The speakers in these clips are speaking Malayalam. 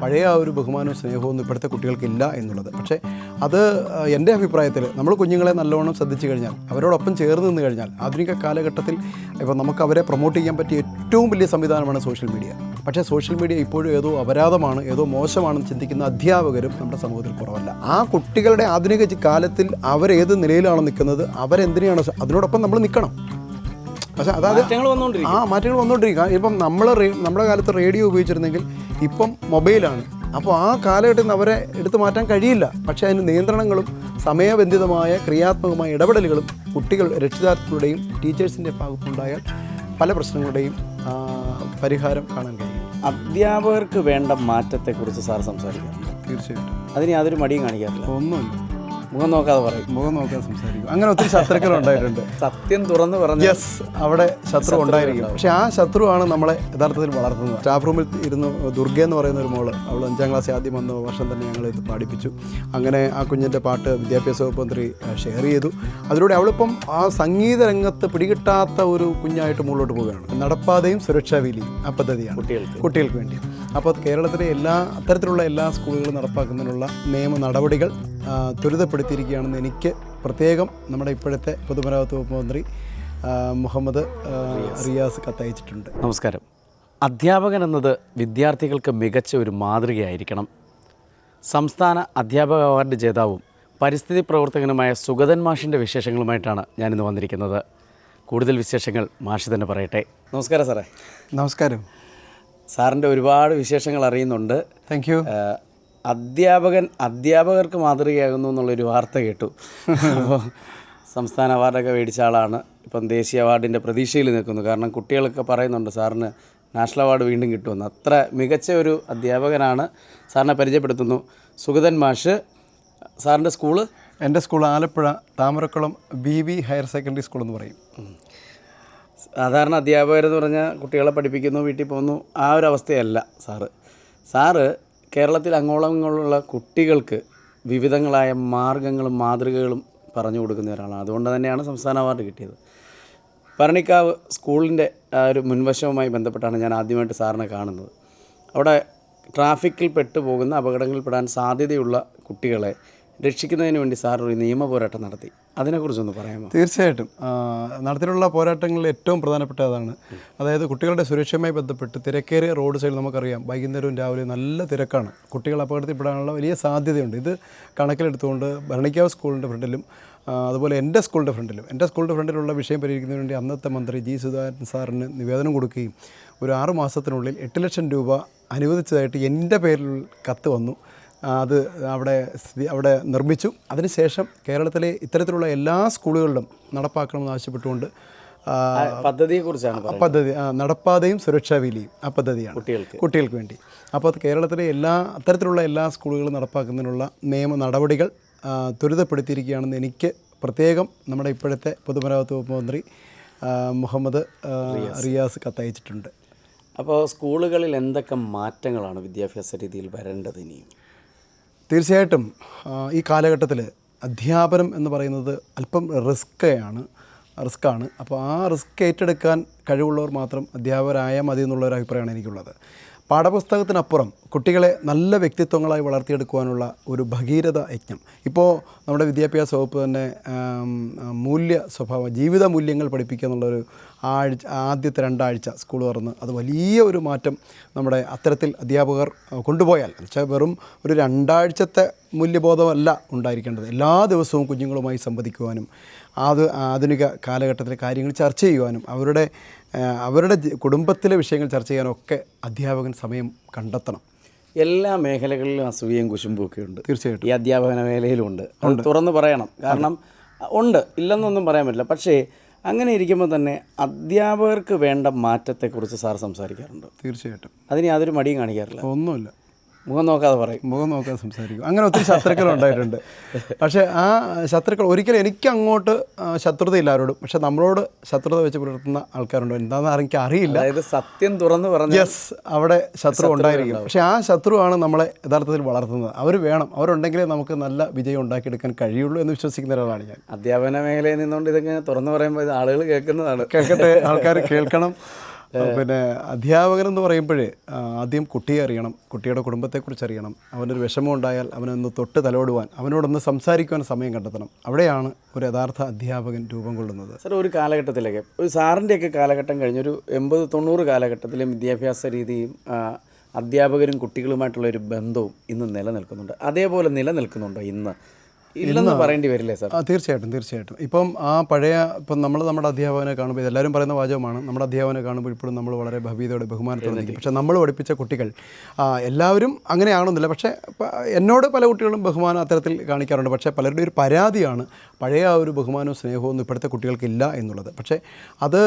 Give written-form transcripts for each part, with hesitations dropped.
പഴയ ആ ഒരു ബഹുമാനവും സ്നേഹവും ഇപ്പോഴത്തെ കുട്ടികൾക്കില്ല എന്നുള്ളത്. പക്ഷേ അത് എൻ്റെ അഭിപ്രായത്തിൽ നമ്മൾ കുഞ്ഞുങ്ങളെ നല്ലവണ്ണം ശ്രദ്ധിച്ചു കഴിഞ്ഞാൽ, അവരോടൊപ്പം ചേർന്ന് നിന്ന് കഴിഞ്ഞാൽ, ആധുനിക കാലഘട്ടത്തിൽ ഇപ്പോൾ നമുക്ക് അവരെ പ്രൊമോട്ട് ചെയ്യാൻ പറ്റിയ ഏറ്റവും വലിയ സംവിധാനമാണ് സോഷ്യൽ മീഡിയ. പക്ഷേ സോഷ്യൽ മീഡിയ ഇപ്പോഴും ഏതോ അപരാധമാണ്, ഏതോ മോശമാണെന്ന് ചിന്തിക്കുന്ന അധ്യാപകരും നമ്മുടെ സമൂഹത്തിൽ കുറവല്ല. ആ കുട്ടികളുടെ ആധുനിക കാലത്തിൽ അവരേത് നിലയിലാണ് നിൽക്കുന്നത്, അവരെന്തിനാണ്, അതിനോടൊപ്പം നമ്മൾ നിൽക്കണം. പക്ഷേ അതായത് മാറ്റങ്ങൾ വന്നുകൊണ്ടിരിക്കുക. ഇപ്പം നമ്മുടെ കാലത്ത് റേഡിയോ ഉപയോഗിച്ചിരുന്നെങ്കിൽ ഇപ്പം മൊബൈലാണ്. അപ്പോൾ ആ കാലഘട്ടത്തിൽ നിന്ന് അവരെ എടുത്തു മാറ്റാൻ കഴിയില്ല. പക്ഷേ അതിന് നിയന്ത്രണങ്ങളും സമയബന്ധിതമായ ക്രിയാത്മകമായ ഇടപെടലുകളും കുട്ടികൾ രക്ഷിതാക്കളുടെയും ടീച്ചേഴ്സിൻ്റെ ഭാഗത്തുണ്ടായാൽ പല പ്രശ്നങ്ങളുടെയും പരിഹാരം കാണാൻ കഴിയും. അധ്യാപകർക്ക് വേണ്ട മാറ്റത്തെക്കുറിച്ച് സാർ സംസാരിക്കാം. തീർച്ചയായിട്ടും. അതിന് യാതൊരു മടിയും കാണിക്കാറില്ല. ഒന്നുമില്ല. മുഖം നോക്കാതെ പറയും. മുഖം നോക്കാതെ സംസാരിക്കും. അങ്ങനെ ഒത്തിരി ശത്രുക്കളുണ്ടായിട്ടുണ്ട്. സത്യം തുറന്ന് പറഞ്ഞു. യെസ്, അവിടെ ശത്രു ഉണ്ടായിരിക്കും. പക്ഷെ ആ ശത്രുവാണ് നമ്മളെ യഥാർത്ഥത്തിൽ വളർത്തുന്നത്. സ്റ്റാഫ് റൂമിൽ ഇരുന്ന് ദുർഗ എന്ന് പറയുന്ന ഒരു മോള്, അവൾ 5ാം ക്ലാസ്സിൽ ആദ്യം വന്ന വർഷം തന്നെ ഞങ്ങൾ ഇത് പഠിപ്പിച്ചു. അങ്ങനെ ആ കുഞ്ഞിൻ്റെ പാട്ട് വിദ്യാഭ്യാസ വകുപ്പ് മന്ത്രി ഷെയർ ചെയ്തു. അതിലൂടെ അവളിപ്പം ആ സംഗീത രംഗത്ത് പിടികിട്ടാത്ത ഒരു കുഞ്ഞായിട്ട് മുകളിലോട്ട് പോവുകയാണ്. നടപ്പാതയും സുരക്ഷാവേലിയും ആ പദ്ധതിയാണ് കുട്ടികൾക്ക് വേണ്ടി. അപ്പോൾ കേരളത്തിലെ അത്തരത്തിലുള്ള എല്ലാ സ്കൂളുകളും നടപ്പാക്കുന്നതിനുള്ള നിയമ നടപടികൾ ത്വരിതപ്പെടുത്തിയിരിക്കുകയാണെന്ന് എനിക്ക് പ്രത്യേകം നമ്മുടെ ഇപ്പോഴത്തെ പൊതുമരാമത്ത് വകുപ്പ് മന്ത്രി മുഹമ്മദ് റിയാസ് കത്തയച്ചിട്ടുണ്ട്. നമസ്കാരം. അധ്യാപകൻ എന്നത് വിദ്യാർത്ഥികൾക്ക് മികച്ച ഒരു മാതൃകയായിരിക്കണം. സംസ്ഥാന അധ്യാപക അവാർഡ് ജേതാവും പരിസ്ഥിതി പ്രവർത്തകനുമായ സുഗതൻ മാഷിൻ്റെ വിശേഷങ്ങളുമായിട്ടാണ് ഞാനിന്ന് വന്നിരിക്കുന്നത്. കൂടുതൽ വിശേഷങ്ങൾ മാഷ് തന്നെ പറയട്ടെ. നമസ്കാരം സാറേ. നമസ്കാരം. സാറിൻ്റെ ഒരുപാട് വിശേഷങ്ങൾ അറിയുന്നുണ്ട്. Thank you. അധ്യാപകർക്ക് മാതൃകയാകുന്നു എന്നുള്ളൊരു വാർത്ത കേട്ടു. അപ്പോൾ സംസ്ഥാന അവാർഡൊക്കെ മേടിച്ച ആളാണ്. ഇപ്പം ദേശീയ അവാർഡിൻ്റെ പ്രതീക്ഷയിൽ നിൽക്കുന്നു. കാരണം കുട്ടികളൊക്കെ പറയുന്നുണ്ട് സാറിന് നാഷണൽ അവാർഡ് വീണ്ടും കിട്ടുമെന്ന്. അത്ര മികച്ച ഒരു അധ്യാപകനാണ്. സാറിനെ പരിചയപ്പെടുത്തുന്നു. സുഗതൻ മാഷ്. സാറിൻ്റെ സ്കൂള്? എൻ്റെ school Alappuzha Thamarakkulam BB higher secondary school എന്ന് പറയും. സാധാരണ അധ്യാപകരെന്ന് പറഞ്ഞാൽ കുട്ടികളെ പഠിപ്പിക്കുന്നു, വീട്ടിൽ പോകുന്നു, ആ ഒരു അവസ്ഥയല്ല സാറ് കേരളത്തിൽ അങ്ങോളം ഇങ്ങോളമുള്ള കുട്ടികൾക്ക് വിവിധങ്ങളായ മാർഗ്ഗങ്ങളും മാതൃകകളും പറഞ്ഞു കൊടുക്കുന്ന ഒരാളാണ്. അതുകൊണ്ട് തന്നെയാണ് സംസ്ഥാന അവാർഡ് കിട്ടിയത്. ഭരണിക്കാവ് സ്കൂളിൻ്റെ ആ ഒരു മുൻവശവുമായി ബന്ധപ്പെട്ടാണ് ഞാൻ ആദ്യമായിട്ട് സാറിനെ കാണുന്നത്. അവിടെ ട്രാഫിക്കിൽ പെട്ടുപോകുന്ന അപകടങ്ങളിൽപ്പെടാൻ സാധ്യതയുള്ള കുട്ടികളെ രക്ഷിക്കുന്നതിന് വേണ്ടി സാർ ഒരു നിയമ പോരാട്ടം നടത്തി. അതിനെക്കുറിച്ചൊന്ന് പറയാമോ? തീർച്ചയായിട്ടും. നടത്തിയിട്ടുള്ള പോരാട്ടങ്ങളിൽ ഏറ്റവും പ്രധാനപ്പെട്ട അതാണ്. അതായത് കുട്ടികളുടെ സുരക്ഷയുമായി ബന്ധപ്പെട്ട് തിരക്കേറിയ റോഡ് സൈഡിൽ നമുക്കറിയാം വൈകുന്നേരവും രാവിലെയും നല്ല തിരക്കാണ്. കുട്ടികൾ അപകടത്തിൽപ്പെടാനുള്ള വലിയ സാധ്യതയുണ്ട്. ഇത് കണക്കിലെടുത്തുകൊണ്ട് ഭരണിക്കാവ് സ്കൂളിൻ്റെ ഫ്രണ്ടിലും അതുപോലെ എൻ്റെ സ്കൂളിൻ്റെ ഫ്രണ്ടിലുള്ള വിഷയം പരിഹരിക്കുന്നതിന് വേണ്ടി അന്നത്തെ മന്ത്രി G. സുധാകരൻ സാറിന് നിവേദനം കൊടുക്കുകയും ഒരു 6 മാസത്തിനുള്ളിൽ 8 ലക്ഷം രൂപ അനുവദിച്ചതായിട്ട് എൻ്റെ പേരിൽ കത്ത് വന്നു. അത് അവിടെ നിർമ്മിച്ചു. അതിനുശേഷം കേരളത്തിലെ ഇത്തരത്തിലുള്ള എല്ലാ സ്കൂളുകളിലും നടപ്പാക്കണമെന്ന് ആവശ്യപ്പെട്ടുകൊണ്ട് പദ്ധതി നടപ്പാതയും സുരക്ഷാവേലിയും ആ പദ്ധതിയാണ് കുട്ടികൾക്ക് വേണ്ടി. അപ്പോൾ അത് കേരളത്തിലെ അത്തരത്തിലുള്ള എല്ലാ സ്കൂളുകളും നടപ്പാക്കുന്നതിനുള്ള നിയമ നടപടികൾ ത്വരിതപ്പെടുത്തിയിരിക്കുകയാണെന്ന് എനിക്ക് പ്രത്യേകം നമ്മുടെ ഇപ്പോഴത്തെ പൊതുമരാമത്ത് വകുപ്പ് മന്ത്രി മുഹമ്മദ് റിയാസ് കത്തയച്ചിട്ടുണ്ട്. അപ്പോൾ സ്കൂളുകളിൽ എന്തൊക്കെ മാറ്റങ്ങളാണ് വിദ്യാഭ്യാസ രീതിയിൽ വരേണ്ടത് ഇനിയും? തീർച്ചയായിട്ടും ഈ കാലഘട്ടത്തിൽ അധ്യാപനം എന്ന് പറയുന്നത് അല്പം റിസ്ക്കാണ്. അപ്പോൾ ആ റിസ്ക് ഏറ്റെടുക്കാൻ കഴിവുള്ളവർ മാത്രം അധ്യാപകരായാൽ മതി എന്നുള്ളൊരു അഭിപ്രായമാണ് എനിക്കുള്ളത്. പാഠപുസ്തകത്തിനപ്പുറം കുട്ടികളെ നല്ല വ്യക്തിത്വങ്ങളായി വളർത്തിയെടുക്കുവാനുള്ള ഒരു ഭഗീരഥ യജ്ഞം ഇപ്പോൾ നമ്മുടെ വിദ്യാഭ്യാസ വകുപ്പ് തന്നെ ജീവിത മൂല്യങ്ങൾ പഠിപ്പിക്കുക എന്നുള്ളൊരു ആദ്യത്തെ 2 ആഴ്ച സ്കൂൾ തുറന്ന് അത് വലിയ ഒരു മാറ്റം നമ്മുടെ അത്തരത്തിൽ അധ്യാപകർ കൊണ്ടുപോയാൽ, എന്നുവെച്ചാൽ വെറും ഒരു 2 ആഴ്ചത്തെ മൂല്യബോധമല്ല ഉണ്ടായിരിക്കേണ്ടത്. എല്ലാ ദിവസവും കുഞ്ഞുങ്ങളുമായി സംവദിക്കുവാനും ആധുനിക കാലഘട്ടത്തിലെ കാര്യങ്ങൾ ചർച്ച ചെയ്യുവാനും അവരുടെ കുടുംബത്തിലെ വിഷയങ്ങൾ ചർച്ച ചെയ്യാനൊക്കെ അധ്യാപകൻ സമയം കണ്ടെത്തണം. എല്ലാ മേഖലകളിലും അസൂയയും കുശുമ്പൊക്കെ ഉണ്ട്. തീർച്ചയായിട്ടും ഈ അധ്യാപന മേഖലയിലുണ്ട്. തുറന്ന് പറയണം. കാരണം ഉണ്ട്, ഇല്ലെന്നൊന്നും പറയാൻ പറ്റില്ല. പക്ഷേ അങ്ങനെ ഇരിക്കുമ്പോൾ തന്നെ അധ്യാപകർക്ക് വേണ്ട മാറ്റത്തെക്കുറിച്ച് സാർ സംസാരിക്കാറുണ്ട്. തീർച്ചയായിട്ടും. അതിന് യാതൊരു മടിയും കാണിക്കാറില്ല. ഒന്നുമില്ല. മുഖം നോക്കാതെ പറയും. മുഖം നോക്കാതെ സംസാരിക്കും. അങ്ങനെ ഒത്തിരി ശത്രുക്കളുണ്ടായിട്ടുണ്ട്. പക്ഷേ ആ ശത്രുക്കൾ ഒരിക്കലും എനിക്ക് അങ്ങോട്ട് ശത്രുതയില്ല ആരോടും. പക്ഷെ നമ്മളോട് ശത്രുത വെച്ച് പുലർത്തുന്ന ആൾക്കാരുണ്ട്. എന്താണെന്ന് എനിക്ക് അറിയില്ല. അതായത് സത്യം തുറന്ന് പറഞ്ഞു. യെസ്, അവിടെ ശത്രു ഉണ്ടായിരിക്കും. പക്ഷേ ആ ശത്രുവാണ് നമ്മളെ യഥാർത്ഥത്തിൽ വളർത്തുന്നത്. അവരുണ്ടെങ്കിലേ നമുക്ക് നല്ല വിജയം ഉണ്ടാക്കിയെടുക്കാൻ കഴിയുള്ളൂ എന്ന് വിശ്വസിക്കുന്ന ഒരാളാണ് ഞാൻ. അധ്യാപന മേഖലയിൽ നിന്നുകൊണ്ട് ഇതൊക്കെ തുറന്നു പറയുമ്പോൾ ഇത് ആളുകൾ കേൾക്കുന്നതാണ്. കേൾക്കട്ടെ, ആൾക്കാർ കേൾക്കണം. പിന്നെ അധ്യാപകൻ എന്ന് പറയുമ്പോൾ ആദ്യം കുട്ടിയെ അറിയണം, കുട്ടിയുടെ കുടുംബത്തെക്കുറിച്ച് അറിയണം, അവനൊരു വിഷമം ഉണ്ടായാൽ അവനൊന്ന് തൊട്ട് തലോടുവാൻ, അവനോടൊന്ന് സംസാരിക്കുവാൻ സമയം കണ്ടെത്തണം. അവിടെയാണ് ഒരു യഥാർത്ഥ അധ്യാപകൻ രൂപം കൊള്ളുന്നത്. സാർ, ഒരു കാലഘട്ടത്തിലേക്ക് ഒരു സാറിൻ്റെയൊക്കെ കാലഘട്ടം കഴിഞ്ഞൊരു 80-90 കാലഘട്ടത്തിലെ വിദ്യാഭ്യാസ രീതിയും അധ്യാപകരും കുട്ടികളുമായിട്ടുള്ള ഒരു ബന്ധവും ഇന്ന് നിലനിൽക്കുന്നുണ്ട്. അതേപോലെ നിലനിൽക്കുന്നുണ്ടോ ഇന്ന്? ഇല്ലെന്ന് പറയേണ്ടി വരില്ലേ സാർ? തീർച്ചയായിട്ടും. ഇപ്പം നമ്മുടെ അധ്യാപകനെ കാണുമ്പോൾ ഇതെല്ലാവരും പറയുന്ന വാചകമാണ്, നമ്മുടെ അധ്യാപകനെ കാണുമ്പോൾ ഇപ്പോഴും നമ്മൾ വളരെ ഭവ്യതയോടെ ബഹുമാനത്തോടെ നിൽക്കും. പക്ഷേ നമ്മൾ പഠിപ്പിച്ച കുട്ടികൾ എല്ലാവരും അങ്ങനെയാണെന്നില്ല. പക്ഷേ എന്നോട് പല കുട്ടികളും ബഹുമാനം അത്തരത്തിൽ കാണിക്കാറുണ്ട്. പക്ഷേ പലരുടെ ഒരു പരാതിയാണ് പഴയ ആ ഒരു ബഹുമാനവും സ്നേഹവും ഒന്നും ഇപ്പോഴത്തെ കുട്ടികൾക്കില്ല എന്നുള്ളത്. പക്ഷേ അത്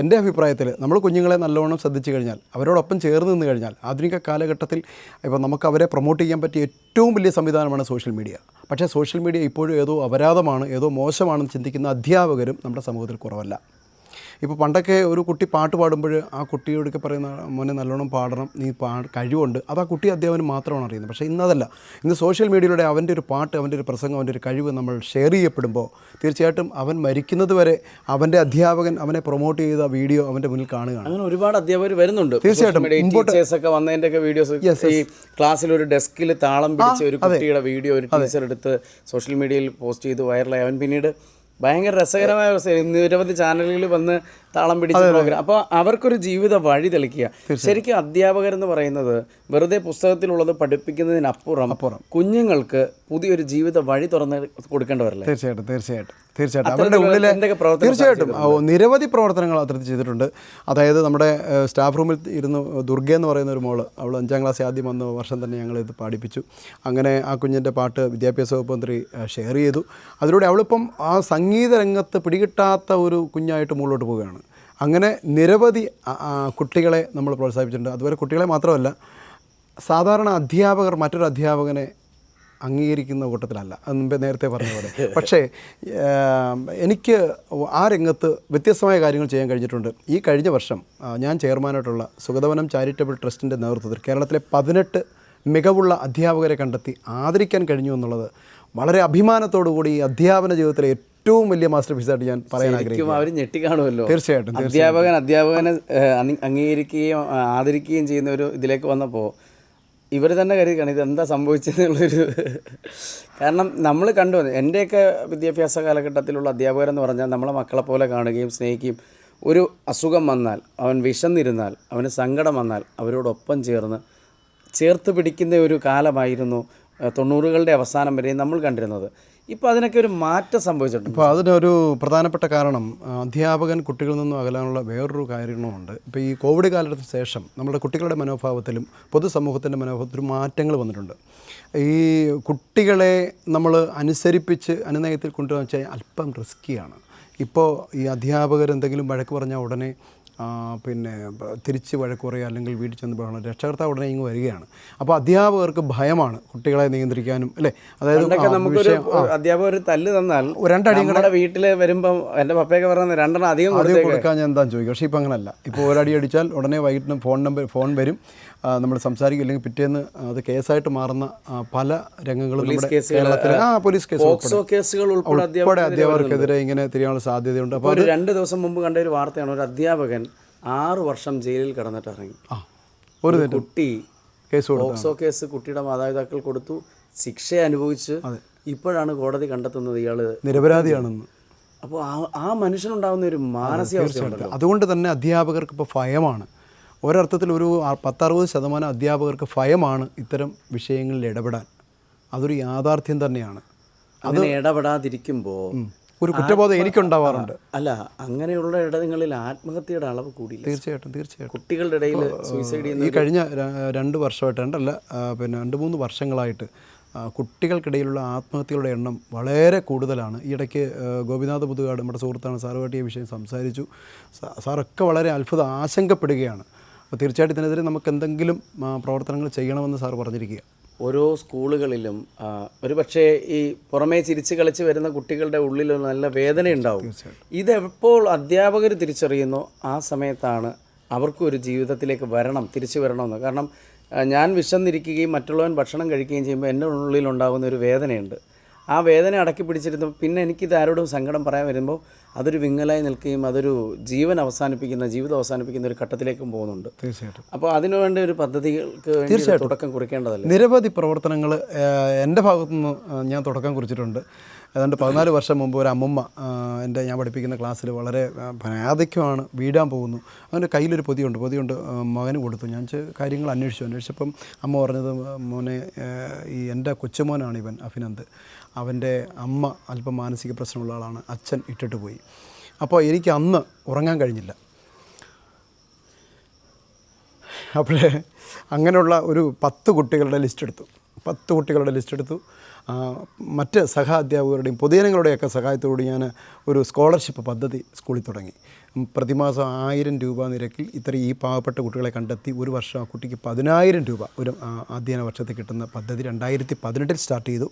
എൻ്റെ അഭിപ്രായത്തിൽ നമ്മൾ കുഞ്ഞുങ്ങളെ നല്ലവണ്ണം ശ്രദ്ധിച്ചു കഴിഞ്ഞാൽ, അവരോടൊപ്പം ചേർന്ന് നിന്ന് കഴിഞ്ഞാൽ, ആധുനിക കാലഘട്ടത്തിൽ ഇപ്പോൾ നമുക്ക് അവരെ പ്രൊമോട്ട് ചെയ്യാൻ പറ്റിയ ഏറ്റവും വലിയ സംവിധാനമാണ് സോഷ്യൽ മീഡിയ. പക്ഷേ സോഷ്യൽ മീഡിയ ഇപ്പോഴും ഏതോ അപരാധമാണ്, ഏതോ മോശമാണെന്ന് ചിന്തിക്കുന്ന അധ്യാപകരും നമ്മുടെ സമൂഹത്തിൽ കുറവല്ല. ഇപ്പോൾ പണ്ടൊക്കെ ഒരു കുട്ടി പാട്ട് പാടുമ്പോൾ ആ കുട്ടിയോടൊക്കെ പറയുന്ന മോനെ നല്ലോണം പാടണം, നീ കഴിവുണ്ട്, അത് ആ കുട്ടി അധ്യാപനം മാത്രമാണ് അറിയുന്നത്. പക്ഷേ ഇന്നതല്ല. ഇന്ന് സോഷ്യൽ മീഡിയയിലൂടെ അവൻ്റെ ഒരു പാട്ട്, അവൻ്റെ ഒരു പ്രസംഗം, അവൻ്റെ ഒരു കഴിവ് നമ്മൾ ഷെയർ ചെയ്യപ്പെടുമ്പോൾ തീർച്ചയായിട്ടും അവൻ മരിക്കുന്നത് വരെ അവൻ്റെ അധ്യാപകൻ അവനെ പ്രൊമോട്ട് ചെയ്ത വീഡിയോ അവൻ്റെ മുന്നിൽ കാണുകയാണ്. അങ്ങനെ ഒരുപാട് അധ്യാപകർ വരുന്നുണ്ട്. തീർച്ചയായിട്ടും ടീച്ചേഴ്സൊക്കെ വന്നതിൻ്റെയൊക്കെ വീഡിയോസ്, ഈ ക്ലാസ്സിൽ ഒരു ഡെസ്കിൽ താളം പിടിച്ച ഒരു കുട്ടിയുടെ വീഡിയോ ഒരു ടീച്ചർ എടുത്ത് സോഷ്യൽ മീഡിയയിൽ പോസ്റ്റ് ചെയ്ത് വൈറലായി. അവൻ പിന്നീട് ഭയങ്കര രസകരമായ അവസ്ഥ, നിരവധി ചാനലുകളിൽ വന്ന് താളം പിടിച്ച പ്രോഗ്രാം. അപ്പോൾ അവർക്കൊരു ജീവിത വഴി തെളിക്കുക. ശരിക്കും അധ്യാപകരെന്ന് പറയുന്നത് വെറുതെ പുസ്തകത്തിലുള്ളത് പഠിപ്പിക്കുന്നതിനപ്പുറം കുഞ്ഞുങ്ങൾക്ക് പുതിയൊരു ജീവിത വഴി തുറന്ന് കൊടുക്കേണ്ടവരല്ലേ? തീർച്ചയായിട്ടും അവരുടെ ഉള്ളിലെ തീർച്ചയായിട്ടും നിരവധി പ്രവർത്തനങ്ങൾ അത്തരത്തിൽ ചെയ്തിട്ടുണ്ട്. അതായത് നമ്മുടെ സ്റ്റാഫ് റൂമിൽ ഇരുന്ന് ദുർഗ എന്ന് പറയുന്ന ഒരു മോള്, അവൾ 5ാം ക്ലാസ് ആദ്യം വന്ന വർഷം തന്നെ ഞങ്ങളിത് പാടിപ്പിച്ചു. അങ്ങനെ ആ കുഞ്ഞിൻ്റെ പാട്ട് വിദ്യാഭ്യാസ വകുപ്പ് മന്ത്രി ഷെയർ ചെയ്തു. അതിലൂടെ അവളിപ്പം ആ സംഗീത രംഗത്ത് പിടികിട്ടാത്ത ഒരു കുഞ്ഞായിട്ട് മുകളിലോട്ട് പോവുകയാണ്. അങ്ങനെ നിരവധി കുട്ടികളെ നമ്മൾ പ്രോത്സാഹിപ്പിച്ചിട്ടുണ്ട്. അതുപോലെ കുട്ടികളെ മാത്രമല്ല, സാധാരണ അധ്യാപകർ മറ്റൊരു അധ്യാപകനെ അംഗീകരിക്കുന്ന കൂട്ടത്തിലല്ല, അത് മുമ്പേ നേരത്തെ പറഞ്ഞ പോലെ. പക്ഷേ എനിക്ക് ആ രംഗത്ത് വ്യത്യസ്തമായ കാര്യങ്ങൾ ചെയ്യാൻ കഴിഞ്ഞിട്ടുണ്ട്. ഈ കഴിഞ്ഞ വർഷം ഞാൻ ചെയർമാനായിട്ടുള്ള സുഗതവനം ചാരിറ്റബിൾ ട്രസ്റ്റിൻ്റെ നേതൃത്വത്തിൽ കേരളത്തിലെ 18 മികവുള്ള അധ്യാപകരെ കണ്ടെത്തി ആദരിക്കാൻ കഴിഞ്ഞു എന്നുള്ളത് വളരെ അഭിമാനത്തോടു കൂടി ഈ അധ്യാപന ജീവിതത്തിലെ ഏറ്റവും വലിയ മാസ്റ്റർ പീസായിട്ട് ഞാൻ പറയാൻ ആഗ്രഹിക്കുന്നു. അവർ ഞെട്ടിക്കാണുമല്ലോ. തീർച്ചയായിട്ടും അധ്യാപകനെ അംഗീകരിക്കുകയും ആദരിക്കുകയും ചെയ്യുന്ന ഒരു ഇതിലേക്ക് വന്നപ്പോൾ ഇവർ തന്നെ കരുതിയാണ് ഇതെന്താ സംഭവിച്ചതെന്നുള്ളൊരു. കാരണം നമ്മൾ കണ്ടു, എൻ്റെയൊക്കെ വിദ്യാഭ്യാസ കാലഘട്ടത്തിലുള്ള അധ്യാപകരെന്ന് പറഞ്ഞാൽ നമ്മളെ മക്കളെ പോലെ കാണുകയും സ്നേഹിക്കുകയും, ഒരു അസുഖം വന്നാൽ, അവൻ വിശന്നിരുന്നാൽ, അവന് സങ്കടം വന്നാൽ അവരോടൊപ്പം ചേർത്ത് പിടിക്കുന്ന ഒരു കാലമായിരുന്നു 90കളുടെ അവസാനം വരെ നമ്മൾ കണ്ടിരുന്നത്. ഇപ്പോൾ അതിനൊക്കെ ഒരു മാറ്റം സംഭവിച്ചിട്ടുണ്ട്. ഇപ്പോൾ അതിനൊരു പ്രധാനപ്പെട്ട കാരണം അധ്യാപകൻ കുട്ടികളിൽ നിന്നും അകലാനുള്ള വേറൊരു കാര്യങ്ങളുമുണ്ട്. ഇപ്പോൾ ഈ കോവിഡ് കാലത്തിന് ശേഷം നമ്മുടെ കുട്ടികളുടെ മനോഭാവത്തിലും പൊതുസമൂഹത്തിൻ്റെ മനോഭാവത്തിലും മാറ്റങ്ങൾ വന്നിട്ടുണ്ട്. ഈ കുട്ടികളെ നമ്മൾ അനുസരിപ്പിച്ച് അനുനയത്തിൽ കൊണ്ടുവന്ന് വെച്ചാൽ അല്പം റിസ്ക്കിയാണ്. ഇപ്പോൾ ഈ അധ്യാപകർ എന്തെങ്കിലും വഴക്ക് പറഞ്ഞാൽ ഉടനെ പിന്നെ തിരിച്ച് വഴക്ക് പറയുക, അല്ലെങ്കിൽ വീട്ടിൽ ചെന്ന് പറയണം, രക്ഷകർത്താവ് ഉടനെ ഇങ്ങ് വരികയാണ്. അപ്പോൾ അധ്യാപകർക്ക് ഭയമാണ് കുട്ടികളെ നിയന്ത്രിക്കാനും, അല്ലേ? അതായത് നമുക്കൊരു അധ്യാപകർ തല്ല് തന്നാൽ 2 അടിയും കൂടെ വീട്ടിൽ വരുമ്പോൾ എൻ്റെ പപ്പയൊക്കെ പറയുന്നത് 2 എണ്ണം അധികം കൊടുക്കാൻ ഞാൻ എന്താണെന്ന് ചോദിക്കും. പക്ഷേ ഇപ്പോൾ അങ്ങനല്ല. ഇപ്പോൾ 1 അടി അടിച്ചാൽ ഉടനെ വൈകിട്ട് ഫോൺ വരും, നമ്മൾ സംസാരിക്കും, അല്ലെങ്കിൽ പിറ്റേന്ന് അത് കേസായിട്ട് മാറുന്ന പല രംഗങ്ങളും നമ്മുടെ കേരളത്തിൽ പോലീസ് കേസുകൾ ഉൾപ്പെടെ അധ്യാപകർക്കെതിരെ ഇങ്ങനെ തിരിയാനുള്ള സാധ്യതയുണ്ട്. അപ്പോൾ ഒരു 2 ദിവസം മുമ്പ് കണ്ട ഒരു വാർത്തയാണ്, ഒരു അധ്യാപകൻ 6 വർഷം ജയിലിൽ കിടന്നിട്ട് ഇറങ്ങി. ഒരു കുട്ടി പോക്സോ കേസ് കുട്ടിയുടെ മാതാപിതാക്കൾ കൊടുത്തു, ശിക്ഷ അനുഭവിച്ച് ഇപ്പോഴാണ് കോടതി കണ്ടെത്തുന്നത് ഇയാൾ നിരപരാധിയാണെന്ന്. അപ്പോൾ ആ മനുഷ്യനുണ്ടാകുന്ന ഒരു മാനസികാവസ്ഥയുണ്ടല്ലോ. അതുകൊണ്ട് തന്നെ അധ്യാപകർക്ക് ഇപ്പോൾ ഭയമാണ്. ഒരർത്ഥത്തിൽ ഒരു 10-60% അധ്യാപകർക്ക് ഭയമാണ് ഇത്തരം വിഷയങ്ങളിൽ ഇടപെടാൻ. അതൊരു യാഥാർത്ഥ്യം തന്നെയാണ്. അതിന് ഇടപെടാതിരിക്കുമ്പോൾ ഒരു കുറ്റബോധം എനിക്കുണ്ടാവാറുണ്ട്. അല്ല, അങ്ങനെയുള്ള ഇടങ്ങളിൽ ആത്മഹത്യയുടെ അളവ് കൂടി. തീർച്ചയായിട്ടും കുട്ടികളുടെ ഇടയിൽ സൂയിസൈഡ് ചെയ്യുന്ന ഈ കഴിഞ്ഞ 2 വർഷമായിട്ട്, 2-3 വർഷങ്ങളായിട്ട് കുട്ടികൾക്കിടയിലുള്ള ആത്മഹത്യകളുടെ എണ്ണം വളരെ കൂടുതലാണ്. ഈ ഇടയ്ക്ക് ഗോപിനാഥ് പുതുകാട്, നമ്മുടെ സുഹൃത്താണ്, സാറുമായിട്ട് ഈ വിഷയം സംസാരിച്ചു. സാറൊക്കെ വളരെ ആശങ്കപ്പെടുകയാണ്. അപ്പോൾ തീർച്ചയായിട്ടും ഇതിനെതിരെ നമുക്ക് എന്തെങ്കിലും പ്രവർത്തനങ്ങൾ ചെയ്യണമെന്ന് സാർ പറഞ്ഞിരിക്കുക. ഓരോ സ്കൂളുകളിലും ഒരു പക്ഷേ ഈ പുറമേ ചിരിച്ച് കളിച്ച് വരുന്ന കുട്ടികളുടെ ഉള്ളിൽ നല്ല വേദനയുണ്ടാവും. ഇതെപ്പോൾ അധ്യാപകർ തിരിച്ചറിയുന്നോ ആ സമയത്താണ് അവർക്കൊരു ജീവിതത്തിലേക്ക് തിരിച്ചു വരണമെന്ന്. കാരണം ഞാൻ വിശന്നിരിക്കുകയും മറ്റുള്ളവൻ ഭക്ഷണം കഴിക്കുകയും ചെയ്യുമ്പോൾ എൻ്റെ ഉള്ളിലുണ്ടാകുന്ന ഒരു വേദനയുണ്ട്. ആ വേദന അടക്കി പിടിച്ചിരുന്നു. പിന്നെ എനിക്കിത് ആരോടും സങ്കടം പറയാൻ വരുമ്പോൾ അതൊരു വിങ്ങലായി നിൽക്കുകയും അതൊരു ജീവിതം അവസാനിപ്പിക്കുന്ന ഒരു ഘട്ടത്തിലേക്കും പോകുന്നുണ്ട്. തീർച്ചയായിട്ടും. അപ്പോൾ അതിനുവേണ്ട ഒരു പദ്ധതികൾക്ക് വേണ്ടി തുടക്കം കുറിക്കേണ്ടതല്ലേ? നിരവധി പ്രവർത്തനങ്ങൾ എൻ്റെ ഭാഗത്തുനിന്ന് ഞാൻ തുടക്കം കുറിച്ചിട്ടുണ്ട്. ഏതാണ്ട് 14 വർഷം മുമ്പ് ഒരു അമ്മമ്മ ഞാൻ പഠിപ്പിക്കുന്ന ക്ലാസ്സിൽ വളരെ ആധിക്യമാണ്, വീടാൻ പോകുന്നു. അവൻ്റെ കയ്യിലൊരു പൊതിയുണ്ട് മകന് കൊടുത്തു. ഞാൻ കാര്യങ്ങൾ അന്വേഷിച്ചപ്പം അമ്മ പറഞ്ഞത്, മോനെ ഈ എൻ്റെ കൊച്ചുമോനാണ് ഇവൻ അഭിനന്ദ്, അവൻ്റെ അമ്മ അല്പം മാനസിക പ്രശ്നമുള്ള ആളാണ്, അച്ഛൻ ഇട്ടിട്ട് പോയി. അപ്പോൾ എനിക്ക് അന്ന് ഉറങ്ങാൻ കഴിഞ്ഞില്ല. അപ്പോഴേ അങ്ങനെയുള്ള ഒരു 10 കുട്ടികളുടെ ലിസ്റ്റ് എടുത്തു. മറ്റ് അധ്യാപകരുടെയും പൊതുജനങ്ങളുടെയൊക്കെ സഹായത്തോടെ ഞാൻ ഒരു സ്കോളർഷിപ്പ് പദ്ധതി സ്കൂളിൽ തുടങ്ങി. പ്രതിമാസം 1000 രൂപ നിരക്കിൽ ഈ പാവപ്പെട്ട കുട്ടികളെ കണ്ടെത്തി ഒരു വർഷം ആ കുട്ടിക്ക് 10,000 രൂപ ഒരു അധ്യയന വർഷത്തിൽ കിട്ടുന്ന പദ്ധതി 2018 സ്റ്റാർട്ട് ചെയ്തു.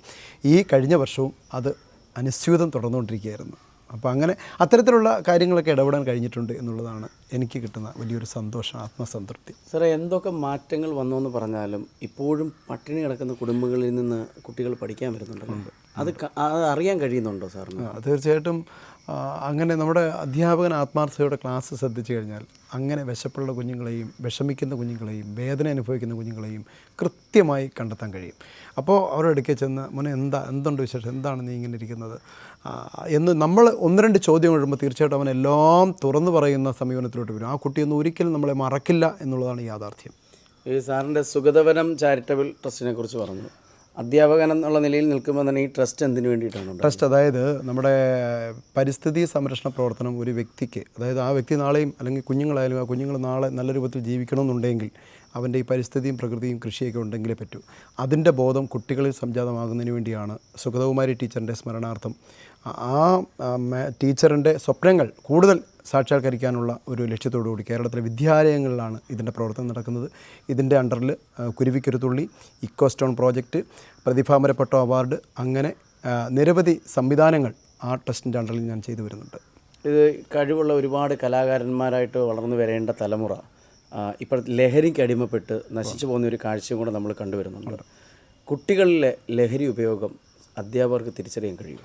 ഈ കഴിഞ്ഞ വർഷവും അത് അനുസ്യൂതം തുടർന്നുകൊണ്ടിരിക്കുകയായിരുന്നു. അപ്പോൾ അങ്ങനെ അത്തരത്തിലുള്ള കാര്യങ്ങളൊക്കെ ഇടപെടാൻ കഴിഞ്ഞിട്ടുണ്ട് എന്നുള്ളതാണ് എനിക്ക് കിട്ടുന്ന വലിയൊരു സന്തോഷം, ആത്മസംതൃപ്തി. സാറേ, എന്തൊക്കെ മാറ്റങ്ങൾ വന്നു എന്ന് പറഞ്ഞാലും ഇപ്പോഴും പട്ടിണി കിടക്കുന്ന കുടുംബങ്ങളിൽ നിന്ന് കുട്ടികൾ പഠിക്കാൻ വരുന്നുണ്ടല്ലോ, അത് അറിയാൻ കഴിയുന്നുണ്ടോ സാറിന്? തീർച്ചയായിട്ടും. അങ്ങനെ നമ്മുടെ അധ്യാപകൻ ആത്മാർത്ഥതയോടെ ക്ലാസ് ശ്രദ്ധിച്ചു കഴിഞ്ഞാൽ അങ്ങനെ വിശപ്പുള്ള കുഞ്ഞുങ്ങളെയും വിഷമിക്കുന്ന കുഞ്ഞുങ്ങളെയും വേദന അനുഭവിക്കുന്ന കുഞ്ഞുങ്ങളെയും കൃത്യമായി കണ്ടെത്താൻ കഴിയും. അപ്പോൾ അവരുടെ അടുക്കൽ ചെന്ന്, മോനെ എന്തുണ്ട് വിശേഷം, എന്താണ് നീ ഇങ്ങനെ ഇരിക്കുന്നത് എന്ന് നമ്മൾ 1-2 ചോദ്യം കഴിയുമ്പോൾ തീർച്ചയായിട്ടും അവനെല്ലാം തുറന്നു പറയുന്ന സമീപനത്തിലോട്ട് വരും. ആ കുട്ടിയൊന്നും ഒരിക്കലും നമ്മളെ മറക്കില്ല എന്നുള്ളതാണ് യാഥാർത്ഥ്യം. ഈ സാറിൻ്റെ സുഗതവനം ചാരിറ്റബിൾ ട്രസ്റ്റിനെ കുറിച്ച് പറഞ്ഞു. അധ്യാപകൻ എന്നുള്ള നിലയിൽ നിൽക്കുമ്പോൾ തന്നെ ഈ ട്രസ്റ്റ് എന്തിനു വേണ്ടിയിട്ടാണ്? ട്രസ്റ്റ് അതായത് നമ്മുടെ പരിസ്ഥിതി സംരക്ഷണ പ്രവർത്തനം ഒരു വ്യക്തിക്ക്, അതായത് ആ വ്യക്തി നാളെയും അല്ലെങ്കിൽ കുഞ്ഞുങ്ങളായാലും ആ കുഞ്ഞുങ്ങൾ നാളെ നല്ല രൂപത്തിൽ ജീവിക്കണമെന്നുണ്ടെങ്കിൽ അവൻ്റെ ഈ പരിസ്ഥിതിയും പ്രകൃതിയും കൃഷിയൊക്കെ ഉണ്ടെങ്കിലേ പറ്റൂ. അതിൻ്റെ ബോധം കുട്ടികളിൽ സംജാതമാകുന്നതിന് വേണ്ടിയാണ് സുഗതകുമാരി ടീച്ചറിൻ്റെ സ്മരണാർത്ഥം ആ ടീച്ചറിൻ്റെ സ്വപ്നങ്ങൾ കൂടുതൽ സാക്ഷാത്കരിക്കാനുള്ള ഒരു ലക്ഷ്യത്തോടുകൂടി കേരളത്തിലെ വിദ്യാലയങ്ങളിലാണ് ഇതിൻ്റെ പ്രവർത്തനം നടക്കുന്നത്. ഇതിൻ്റെ അണ്ടറിൽ കുരുവിക്കൊരുത്തുള്ളി, ഇക്കോസ്റ്റോൺ പ്രോജക്റ്റ്, പ്രതിഭാമരപ്പട്ടോ അവാർഡ്, അങ്ങനെ നിരവധി സംവിധാനങ്ങൾ ആ ട്രസ്റ്റിൻ്റെ അണ്ടറിൽ ഞാൻ ചെയ്തു വരുന്നുണ്ട്. ഇത് കഴിവുള്ള ഒരുപാട് കലാകാരന്മാരായിട്ട് വളർന്നു വരേണ്ട തലമുറ ഇപ്പോൾ ലഹരിക്ക് അടിമപ്പെട്ട് നശിച്ചു പോകുന്ന ഒരു കാഴ്ചയും കൂടെ നമ്മൾ കണ്ടുവരുന്നുണ്ട്. കുട്ടികളിലെ ലഹരി ഉപയോഗം അധ്യാപകർക്ക് തിരിച്ചറിയാൻ കഴിയും?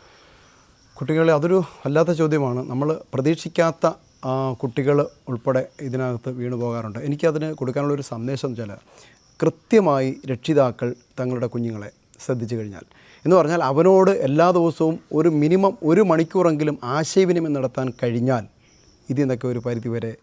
കുട്ടികളെ അതൊരു വല്ലാത്ത ചോദ്യമാണ്. നമ്മൾ പ്രതീക്ഷിക്കാത്ത കുട്ടികൾ ഉൾപ്പെടെ ഇതിനകത്ത് വീണു പോകാറുണ്ട്. എനിക്കതിന് കൊടുക്കാനുള്ളൊരു സന്ദേശം വെച്ചാൽ, കൃത്യമായി രക്ഷിതാക്കൾ തങ്ങളുടെ കുഞ്ഞുങ്ങളെ ശ്രദ്ധിച്ചു കഴിഞ്ഞാൽ എന്ന് പറഞ്ഞാൽ അവനോട് എല്ലാ ദിവസവും ഒരു മിനിമം 1 മണിക്കൂറെങ്കിലും ആശയവിനിമയം നടത്താൻ കഴിഞ്ഞാൽ ഇതിൽ നിന്നൊക്കെ ഒരു പരിധിവരെ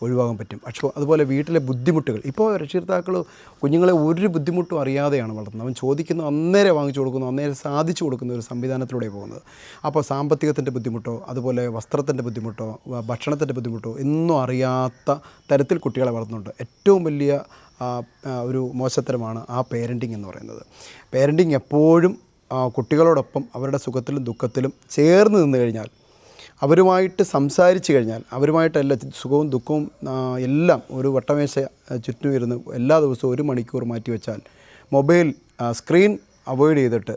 ഒഴിവാക്കാൻ പറ്റും. പക്ഷേ അതുപോലെ വീട്ടിലെ ബുദ്ധിമുട്ടുകൾ, ഇപ്പോൾ രക്ഷിതാക്കൾ കുഞ്ഞുങ്ങളെ ഒരു ബുദ്ധിമുട്ടും അറിയാതെയാണ് വളർത്തുന്നത്. അവൻ ചോദിക്കുന്നു അന്നേരം വാങ്ങിച്ചു കൊടുക്കുന്നു, അന്നേരം സാധിച്ചു കൊടുക്കുന്ന ഒരു സംവിധാനത്തിലൂടെ പോകുന്നത്. അപ്പോൾ സാമ്പത്തികത്തിൻ്റെ ബുദ്ധിമുട്ടോ അതുപോലെ വസ്ത്രത്തിൻ്റെ ബുദ്ധിമുട്ടോ ഭക്ഷണത്തിൻ്റെ ബുദ്ധിമുട്ടോ ഒന്നും അറിയാത്ത തരത്തിൽ കുട്ടികളെ വളർത്തുന്നുണ്ട്. ഏറ്റവും വലിയ ഒരു മോശത്തരമാണ് ആ പേരൻറ്റിങ് എന്ന് പറയുന്നത്. പേരൻറ്റിങ് എപ്പോഴും കുട്ടികളോടൊപ്പം അവരുടെ സുഖത്തിലും ദുഃഖത്തിലും ചേർന്ന് നിന്ന് കഴിഞ്ഞാൽ, അവരുമായിട്ട് സംസാരിച്ച് കഴിഞ്ഞാൽ, അവരുമായിട്ടല്ല സുഖവും ദുഃഖവും എല്ലാം ഒരു വട്ടമേശ ചുറ്റും ഇരുന്ന് എല്ലാ ദിവസവും 1 മണിക്കൂർ മാറ്റി വെച്ചാൽ, മൊബൈൽ സ്ക്രീൻ അവോയ്ഡ് ചെയ്തിട്ട്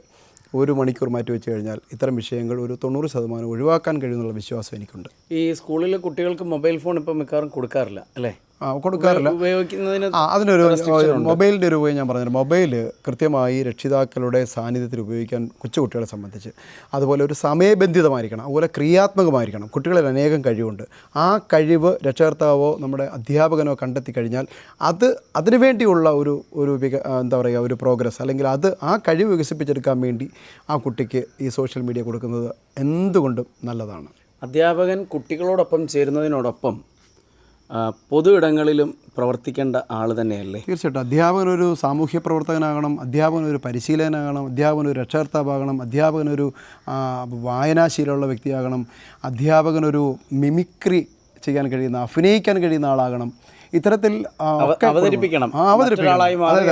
1 മണിക്കൂർ മാറ്റി വെച്ച് കഴിഞ്ഞാൽ ഇത്തരം വിഷയങ്ങൾ ഒരു 90% ഒഴിവാക്കാൻ കഴിയുമെന്നുള്ള വിശ്വാസം എനിക്കുണ്ട്. ഈ സ്കൂളിലെ കുട്ടികൾക്ക് മൊബൈൽ ഫോൺ ഇപ്പം മിക്കവാറും കൊടുക്കാറില്ല അല്ലേ? കൊടുക്കാറില്ല. ഉപയോഗിക്കുന്നതിന് അതിനൊരു മൊബൈലിൻ്റെ ഒരു ഉപയോഗം ഞാൻ പറഞ്ഞത്, മൊബൈൽ കൃത്യമായി രക്ഷിതാക്കളുടെ സാന്നിധ്യത്തിൽ ഉപയോഗിക്കാൻ കൊച്ചുകുട്ടികളെ സംബന്ധിച്ച് അതുപോലെ ഒരു സമയബന്ധിതമായിരിക്കണം, അതുപോലെ ക്രിയാത്മകമായിരിക്കണം. കുട്ടികളിൽ അനേകം കഴിവുണ്ട്. ആ കഴിവ് രക്ഷകർത്താവോ നമ്മുടെ അധ്യാപകനോ കണ്ടെത്തി കഴിഞ്ഞാൽ അതിനുവേണ്ടിയുള്ള ഒരു പ്രോഗ്രസ്, അല്ലെങ്കിൽ ആ കഴിവ് വികസിപ്പിച്ചെടുക്കാൻ വേണ്ടി ആ കുട്ടിക്ക് ഈ സോഷ്യൽ മീഡിയ കൊടുക്കുന്നത് എന്തുകൊണ്ടും നല്ലതാണ്. അധ്യാപകൻ കുട്ടികളോടൊപ്പം ചേരുന്നതിനോടൊപ്പം പൊതു ഇടങ്ങളിലും പ്രവർത്തിക്കേണ്ട ആൾ തന്നെയല്ലേ? തീർച്ചയായിട്ടും. അധ്യാപകനൊരു സാമൂഹ്യ പ്രവർത്തകനാകണം, അധ്യാപകനൊരു പരിശീലകനാകണം, അധ്യാപകനൊരു രക്ഷകർത്താവാകണം, അധ്യാപകനൊരു വായനാശീലമുള്ള വ്യക്തിയാകണം, അധ്യാപകനൊരു മിമിക്രി ചെയ്യാൻ കഴിയുന്ന, അഭിനയിക്കാൻ കഴിയുന്ന ആളാകണം. ഇത്തരത്തിൽ അവതരിപ്പിക്കണം.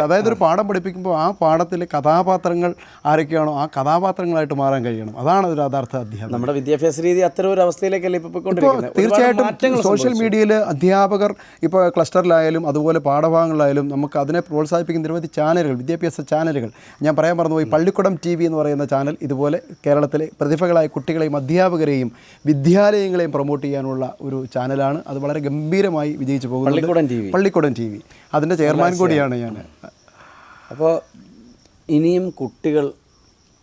അതായത് ഒരു പാഠം പഠിപ്പിക്കുമ്പോൾ ആ പാഠത്തിലെ കഥാപാത്രങ്ങൾ ആരൊക്കെയാണോ ആ കഥാപാത്രങ്ങളായിട്ട് മാറാൻ കഴിയണം. അതാണ് ഒരു യഥാർത്ഥ അധ്യാപനം. നമ്മുടെ വിദ്യാഭ്യാസ രീതി അത്തരം ഒരു അവസ്ഥയിലേക്കല്ലേ ഇപ്പോൾ പോയിക്കൊണ്ടിരിക്കുന്നത്. തീർച്ചയായിട്ടും സോഷ്യൽ മീഡിയയിൽ അധ്യാപകർ ഇപ്പോൾ ക്ലസ്റ്ററിലായാലും അതുപോലെ പാഠഭാഗങ്ങളിലായാലും നമുക്ക് അതിനെ പ്രോത്സാഹിപ്പിക്കുന്ന നിരവധി ചാനലുകൾ, വിദ്യാഭ്യാസ ചാനലുകൾ. ഞാൻ പറയാൻ മറന്നുപോയി, പള്ളിക്കുടം TV എന്ന് പറയുന്ന ചാനൽ ഇതുപോലെ കേരളത്തിലെ പ്രതിഭകളായ കുട്ടികളെയും അധ്യാപകരെയും വിദ്യാലയങ്ങളെയും പ്രൊമോട്ട് ചെയ്യാനുള്ള ഒരു ചാനലാണ്. അത് വളരെ ഗംഭീരമായി വിജയിച്ചു പോകുന്നത്. പള്ളിക്കുടം TV അതിൻ്റെ ചെയർമാൻ കൂടിയാണ് ഞാൻ. അപ്പോൾ ഇനിയും കുട്ടികൾ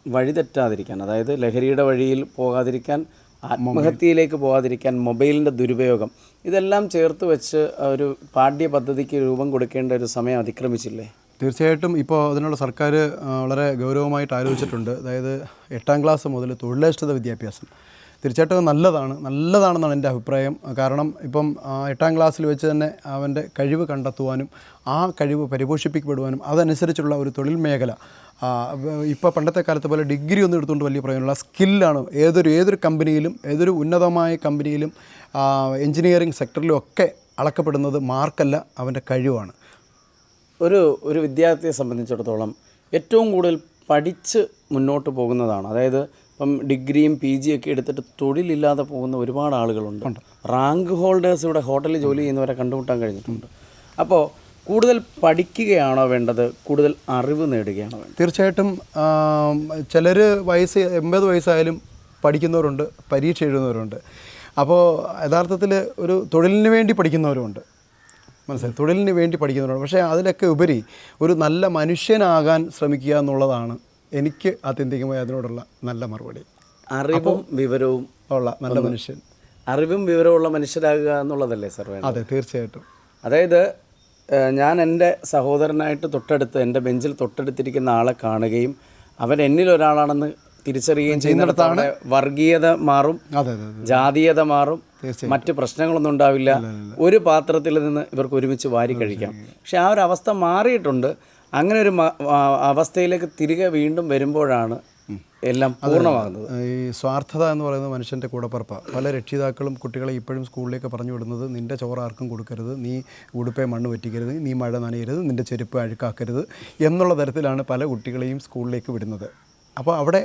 വഴിതെറ്റാതിരിക്കാൻ, അതായത് ലഹരിയുടെ വഴിയിൽ പോകാതിരിക്കാൻ, ആത്മഹത്യയിലേക്ക് പോകാതിരിക്കാൻ മൊബൈലിൻ്റെ ദുരുപയോഗം, ഇതെല്ലാം ചേർത്ത് വെച്ച് ഒരു പാഠ്യപദ്ധതിക്ക് രൂപം കൊടുക്കേണ്ട ഒരു സമയം അതിക്രമിച്ചില്ലേ? തീർച്ചയായിട്ടും ഇപ്പോൾ അതിനുള്ള സർക്കാർ വളരെ ഗൗരവമായിട്ട് ആലോചിച്ചിട്ടുണ്ട്. അതായത് 8ാം ക്ലാസ് മുതൽ തൊഴിലധിഷ്ഠിത വിദ്യാഭ്യാസം തീർച്ചയായിട്ടും നല്ലതാണെന്നാണ് എൻ്റെ അഭിപ്രായം. കാരണം ഇപ്പം 8ാം ക്ലാസ്സിൽ വെച്ച് തന്നെ അവൻ്റെ കഴിവ് കണ്ടെത്തുവാനും ആ കഴിവ് പരിപോഷിപ്പിക്കപ്പെടുവാനും അതനുസരിച്ചുള്ള ഒരു തൊഴിൽ മേഖല, ഇപ്പോൾ പണ്ടത്തെ കാലത്ത് പോലെ ഡിഗ്രി ഒന്നും എടുത്തുകൊണ്ട് വലിയ പ്രയോജനമുള്ള സ്കില്ലാണ് ഏതൊരു കമ്പനിയിലും, ഏതൊരു ഉന്നതമായ കമ്പനിയിലും, എൻജിനീയറിംഗ് സെക്ടറിലും ഒക്കെ അളക്കപ്പെടുന്നത് മാർക്കല്ല, അവൻ്റെ കഴിവാണ്. ഒരു വിദ്യാർത്ഥിയെ സംബന്ധിച്ചിടത്തോളം ഏറ്റവും കൂടുതൽ പഠിച്ച് മുന്നോട്ട് പോകുന്നതാണ്. അതായത് ഇപ്പം ഡിഗ്രിയും PG ഒക്കെ എടുത്തിട്ട് തൊഴിലില്ലാതെ പോകുന്ന ഒരുപാട് ആളുകളുണ്ട്. റാങ്ക് ഹോൾഡേഴ്സ് ഇവിടെ ഹോട്ടലിൽ ജോലി ചെയ്യുന്നവരെ കണ്ടുമുട്ടാൻ കഴിഞ്ഞിട്ടുണ്ട്. അപ്പോൾ കൂടുതൽ പഠിക്കുകയാണോ വേണ്ടത്, കൂടുതൽ അറിവ് നേടുകയാണോ വേണ്ടത്? തീർച്ചയായിട്ടും ചിലർ 80 വയസ്സായാലും പഠിക്കുന്നവരുണ്ട്, പരീക്ഷ എഴുതുന്നവരുണ്ട്. അപ്പോൾ യഥാർത്ഥത്തിൽ ഒരു തൊഴിലിന് വേണ്ടി പഠിക്കുന്നവരുമുണ്ട്, മനസ്സിലായി, തൊഴിലിന് വേണ്ടി പഠിക്കുന്നവരുണ്ട്. പക്ഷേ അതിലൊക്കെ ഉപരി ഒരു നല്ല മനുഷ്യനാകാൻ ശ്രമിക്കുക എന്നുള്ളതാണ് എനിക്ക് ആത്യന്തികമായി അതിനോടുള്ള നല്ല മറുപടി. അറിവും വിവരവും ഉള്ള നല്ല മനുഷ്യൻ, അറിവും വിവരമുള്ള മനുഷ്യരാകുക എന്നുള്ളതല്ലേ സാർ വേണ്ടത്? അതെ, തീർച്ചയായിട്ടും. അതായത് ഞാൻ എൻ്റെ സഹോദരനായിട്ട് എൻ്റെ ബെഞ്ചിൽ തൊട്ടടുത്തിരിക്കുന്ന ആളെ കാണുകയും അവൻ എന്നിലൊരാളാണെന്ന് തിരിച്ചറിയുകയും ചെയ്യുന്നിടത്താണ് വർഗീയത മാറും, ജാതീയത മാറും, മറ്റ് പ്രശ്നങ്ങളൊന്നും ഉണ്ടാവില്ല. ഒരു പാത്രത്തിൽ നിന്ന് ഇവർക്ക് ഒരുമിച്ച് വാരി കഴിക്കാം. പക്ഷെ ആ ഒരു അവസ്ഥ മാറിയിട്ടുണ്ട്. അങ്ങനെ ഒരു അവസ്ഥയിലേക്ക് തിരികെ വീണ്ടും വരുമ്പോഴാണ് എല്ലാം പൂർണ്ണമാകുന്നത്. ഈ സ്വാർത്ഥത എന്ന് പറയുന്നത് മനുഷ്യൻ്റെ കൂടപ്പറപ്പാണ്. പല രക്ഷിതാക്കളും കുട്ടികളെ ഇപ്പോഴും സ്കൂളിലേക്ക് പറഞ്ഞു വിടുന്നത് നിൻ്റെ ചോറ് ആർക്കും കൊടുക്കരുത്, നീ ഉടുപ്പേ മണ്ണ് പറ്റിക്കരുത്, നീ മഴ നനയരുത്, നിൻ്റെ ചെരുപ്പ് അഴുക്കാക്കരുത് എന്നുള്ള തരത്തിലാണ് പല കുട്ടികളെയും സ്കൂളിലേക്ക് വിടുന്നത്. അപ്പോൾ അവിടെ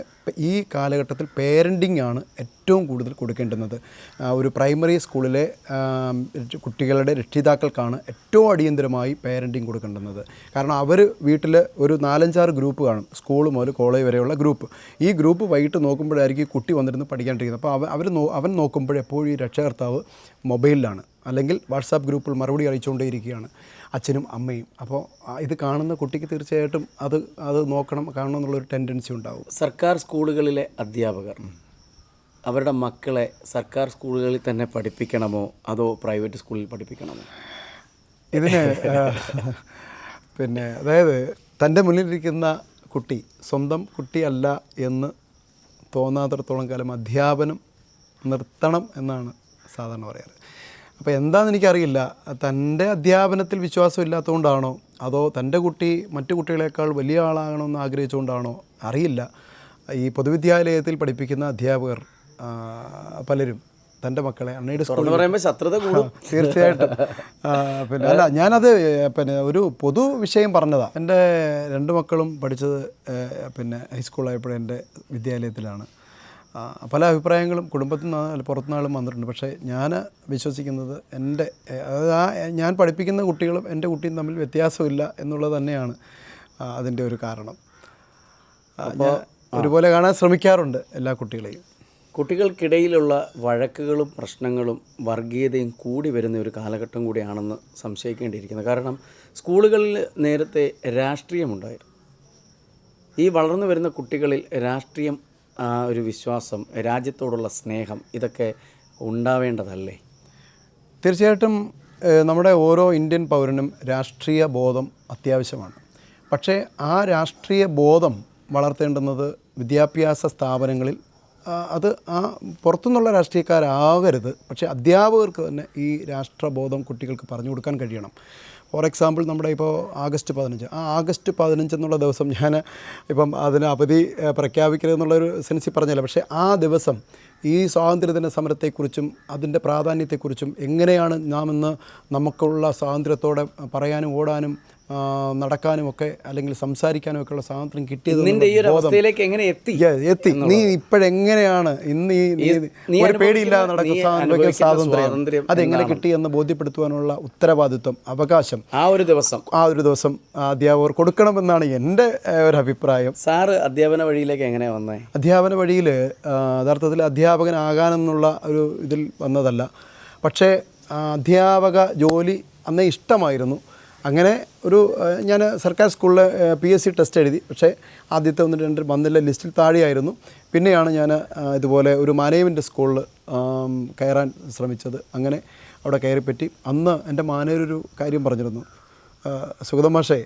ഈ കാലഘട്ടത്തിൽ പേരൻറ്റിംഗ് ആണ് ഏറ്റവും കൂടുതൽ കൊടുക്കേണ്ടുന്നത്. ഒരു പ്രൈമറി സ്കൂളിലെ കുട്ടികളുടെ രക്ഷിതാക്കൾക്കാണ് ഏറ്റവും അടിയന്തരമായി പേരൻറ്റിംഗ് കൊടുക്കേണ്ടുന്നത്. കാരണം അവർ വീട്ടിൽ ഒരു 4-5 ഗ്രൂപ്പ് കാണും, സ്കൂൾ മുതൽ കോളേജ് വരെയുള്ള ഗ്രൂപ്പ്. ഈ ഗ്രൂപ്പ് വൈകിട്ട് നോക്കുമ്പോഴായിരിക്കും കുട്ടി വന്നിരുന്ന് പഠിക്കാണ്ടിരിക്കുന്നത്. അപ്പോൾ അവൻ നോക്കുമ്പോഴെപ്പോഴും ഈ രക്ഷകർത്താവ് മൊബൈലിലാണ്, അല്ലെങ്കിൽ വാട്സാപ്പ് ഗ്രൂപ്പിൽ മറുപടി അറിയിച്ചുകൊണ്ടേയിരിക്കുകയാണ് അച്ഛനും അമ്മയും. അപ്പോൾ ഇത് കാണുന്ന കുട്ടിക്ക് തീർച്ചയായിട്ടും അത് കാണണം എന്നുള്ളൊരു ടെൻഡൻസി ഉണ്ടാവും. സർക്കാർ സ്കൂളുകളിലെ അധ്യാപകർ അവരുടെ മക്കളെ സർക്കാർ സ്കൂളുകളിൽ തന്നെ പഠിപ്പിക്കണമോ അതോ പ്രൈവറ്റ് സ്കൂളിൽ പഠിപ്പിക്കണമോ? ഇതിന് അതായത് തൻ്റെ മുന്നിലിരിക്കുന്ന കുട്ടി സ്വന്തം കുട്ടിയല്ല എന്ന് തോന്നാത്തിടത്തോളം കാലം അധ്യാപനം നിർത്തണം എന്നാണ് സാധാരണ പറയാറ്. അപ്പോൾ എന്താണെന്ന് എനിക്കറിയില്ല, തൻ്റെ അധ്യാപനത്തിൽ വിശ്വാസമില്ലാത്തതുകൊണ്ടാണോ അതോ തൻ്റെ കുട്ടി മറ്റു കുട്ടികളെക്കാൾ വലിയ ആളാകണമെന്ന് ആഗ്രഹിച്ചുകൊണ്ടാണോ അറിയില്ല. ഈ പൊതുവിദ്യാലയത്തിൽ പഠിപ്പിക്കുന്ന അധ്യാപകർ പലരും തൻ്റെ മക്കളെ അണ്ണയുടെ സ്കൂളിൽ പറയുമ്പോൾ ശത്രുത കൂടും തീർച്ചയായിട്ടും. അല്ല, ഞാനത് ഒരു പൊതു വിഷയം പറഞ്ഞതാണ്. എൻ്റെ 2 മക്കളും പഠിച്ചത് ഹൈസ്കൂളായപ്പോഴും എൻ്റെ വിദ്യാലയത്തിലാണ്. പല അഭിപ്രായങ്ങളും കുടുംബത്തിൽ നിന്ന് പുറത്തുനിന്നാളും വന്നിട്ടുണ്ട്. പക്ഷേ ഞാൻ വിശ്വസിക്കുന്നത് ഞാൻ പഠിപ്പിക്കുന്ന കുട്ടികളും എൻ്റെ കുട്ടിയും തമ്മിൽ വ്യത്യാസമില്ല എന്നുള്ളത് തന്നെയാണ് അതിൻ്റെ ഒരു കാരണം. അപ്പോൾ ഒരുപോലെ കാണാൻ ശ്രമിക്കാറുണ്ട് എല്ലാ കുട്ടികളെയും. കുട്ടികൾക്കിടയിലുള്ള വഴക്കുകളും പ്രശ്നങ്ങളും വർഗീയതയും കൂടി വരുന്ന ഒരു കാലഘട്ടം കൂടിയാണെന്ന് സംശയിക്കേണ്ടിയിരിക്കുന്നത്. കാരണം സ്കൂളുകളിൽ നേരത്തെ രാഷ്ട്രീയമുണ്ടായിരുന്നു. ഈ വളർന്നു വരുന്ന കുട്ടികളിൽ രാഷ്ട്രീയം, ഒരു വിശ്വാസം, രാജ്യത്തോടുള്ള സ്നേഹം, ഇതൊക്കെ ഉണ്ടാവേണ്ടതല്ലേ? തീർച്ചയായിട്ടും നമ്മുടെ ഓരോ ഇന്ത്യൻ പൗരനും രാഷ്ട്രീയ ബോധം അത്യാവശ്യമാണ്. പക്ഷേ ആ രാഷ്ട്രീയ ബോധം വളർത്തേണ്ടുന്നത് വിദ്യാഭ്യാസ സ്ഥാപനങ്ങളിൽ, അത് പുറത്തുനിന്നുള്ള രാഷ്ട്രീയക്കാരാകരുത്. പക്ഷേ അധ്യാപകർക്ക് തന്നെ ഈ രാഷ്ട്രബോധം കുട്ടികൾക്ക് പറഞ്ഞു കൊടുക്കാൻ കഴിയണം. ഫോർ എക്സാമ്പിൾ, നമ്മുടെ ഇപ്പോൾ ആഗസ്റ്റ് 15, ആഗസ്റ്റ് 15 എന്നുള്ള ദിവസം ഞാൻ അതിന് അവധി പ്രഖ്യാപിക്കരുതെന്നുള്ളൊരു സെൻസിൽ പറഞ്ഞില്ല. പക്ഷേ ആ ദിവസം ഈ സ്വാതന്ത്ര്യദിന സമരത്തെക്കുറിച്ചും അതിൻ്റെ പ്രാധാന്യത്തെക്കുറിച്ചും എങ്ങനെയാണ് നാം ഇന്ന് നമുക്കുള്ള സ്വാതന്ത്ര്യത്തോടെ പറയാനും ഓടാനും നടക്കാനും ഒക്കെ അല്ലെങ്കിൽ സംസാരിക്കാനും ഒക്കെ ഉള്ള സ്വാതന്ത്ര്യം കിട്ടിയത് എങ്ങനെ എത്തി നീ ഇപ്പോഴെങ്ങനെയാണ് ഇന്ന് ഒരു പേടിയില്ലാതെ നടക്കുന്ന സ്വാതന്ത്ര്യം അതെങ്ങനെ കിട്ടിയെന്ന് ബോധ്യപ്പെടുത്തുവാനുള്ള ഉത്തരവാദിത്വം, അവകാശം ആ ഒരു ദിവസം അധ്യാപകർ കൊടുക്കണമെന്നാണ് എൻ്റെ ഒരു അഭിപ്രായം. സാറ് അധ്യാപന വഴിയിലേക്ക് എങ്ങനെയാണ് വന്നത്? അധ്യാപന വഴിയിൽ യഥാർത്ഥത്തിൽ അധ്യാപകനാകാനെന്നുള്ള ഒരു ഇതിൽ വന്നതല്ല. പക്ഷേ അധ്യാപക ജോലി അന്നേ ഇഷ്ടമായിരുന്നു. അങ്ങനെ ഒരു ഞാൻ സർക്കാർ സ്കൂളിൽ PSC ടെസ്റ്റ് എഴുതി. പക്ഷേ ആദ്യത്തെ 1-2 വന്നില്ല, ലിസ്റ്റിൽ താഴെയായിരുന്നു. പിന്നെയാണ് ഞാൻ ഇതുപോലെ ഒരു മാനേജ്മെൻറ്റ് സ്കൂളിൽ കയറാൻ ശ്രമിച്ചത്. അങ്ങനെ അവിടെ കയറിപ്പറ്റി. അന്ന് എൻ്റെ മാനേജൊരു കാര്യം പറഞ്ഞിരുന്നു, സുഗതൻ മാഷേ,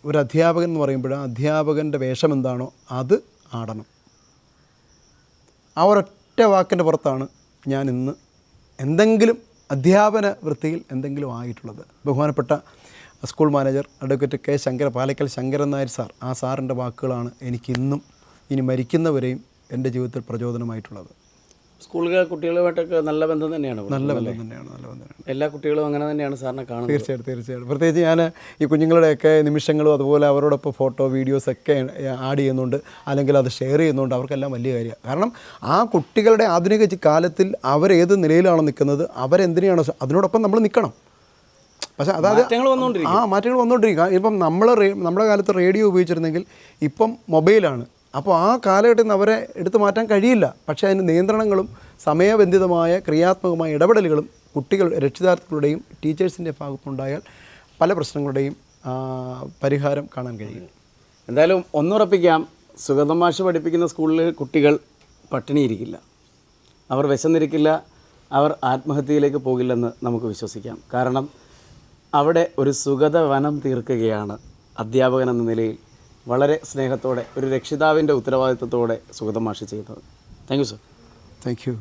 ഒരു അധ്യാപകൻ എന്ന് പറയുമ്പോൾ ആ അധ്യാപകൻ്റെ വേഷം എന്താണോ അത് ആടണം. ആ ഒരൊറ്റ വാക്കിൻ്റെ പുറത്താണ് ഞാൻ ഇന്ന് എന്തെങ്കിലും അധ്യാപന വൃത്തിയിൽ എന്തെങ്കിലും ആയിട്ടുള്ളത്. ബഹുമാനപ്പെട്ട school manager advocate K. Palakkal Sankaran Nair sir, ആ സാറിൻ്റെ വാക്കുകളാണ് എനിക്കിന്നും ഇനി മരിക്കുന്നവരെയും എൻ്റെ ജീവിതത്തിൽ പ്രചോദനമായിട്ടുള്ളത്. സ്കൂളുകൾ കുട്ടികളുമായിട്ടൊക്കെ നല്ല ബന്ധം തന്നെയാണ്. നല്ല ബന്ധം തന്നെയാണ്. എല്ലാ കുട്ടികളും അങ്ങനെ തന്നെയാണ് സാറിനെ കാണുന്നത്. തീർച്ചയായിട്ടും. പ്രത്യേകിച്ച് ഞാൻ ഈ കുഞ്ഞുങ്ങളുടെയൊക്കെ നിമിഷങ്ങളും അതുപോലെ അവരോടൊപ്പം ഫോട്ടോ വീഡിയോസൊക്കെ ആഡ് ചെയ്യുന്നുണ്ട്, അല്ലെങ്കിൽ അത് ഷെയർ ചെയ്യുന്നുണ്ട്. അവർക്കെല്ലാം വലിയ കാര്യമാണ്. കാരണം ആ കുട്ടികളുടെ ആധുനിക കാലത്തിൽ അവരേത് നിലയിലാണോ നിൽക്കുന്നത്, അവരെന്തിനാണോ, അതിനോടൊപ്പം നമ്മൾ നിൽക്കണം. പക്ഷേ അതായത് മാറ്റങ്ങൾ വന്നുകൊണ്ടിരിക്കുക. ഇപ്പം നമ്മുടെ കാലത്ത് റേഡിയോ ഉപയോഗിച്ചിരുന്നെങ്കിൽ ഇപ്പം മൊബൈലാണ്. അപ്പോൾ ആ കാലഘട്ടത്തിൽ നിന്ന് അവരെ എടുത്തു മാറ്റാൻ കഴിയില്ല. പക്ഷേ അതിന് നിയന്ത്രണങ്ങളും സമയബന്ധിതമായ ക്രിയാത്മകമായ ഇടപെടലുകളും കുട്ടികൾ, രക്ഷിതാക്കളുടെയും ടീച്ചേഴ്സിൻ്റെ ഭാഗത്തുണ്ടായാൽ പല പ്രശ്നങ്ങളുടെയും പരിഹാരം കാണാൻ കഴിയും. എന്തായാലും ഒന്നുറപ്പിക്കാം, സുഗതൻ മാഷ് പഠിപ്പിക്കുന്ന സ്കൂളിൽ കുട്ടികൾ പട്ടിണിയിരിക്കില്ല, അവർ വിശന്നിരിക്കില്ല, അവർ ആത്മഹത്യയിലേക്ക് പോകില്ലെന്ന് നമുക്ക് വിശ്വസിക്കാം. കാരണം അവിടെ ഒരു സുഗത വനം തീർക്കുകയാണ് അധ്യാപകൻ എന്ന നിലയിൽ വളരെ സ്നേഹത്തോടെ, ഒരു രക്ഷിതാവിൻ്റെ ഉത്തരവാദിത്വത്തോടെ സുഗതൻ മാഷ് ചെയ്യുന്നത്. Thank you sir. Thank you.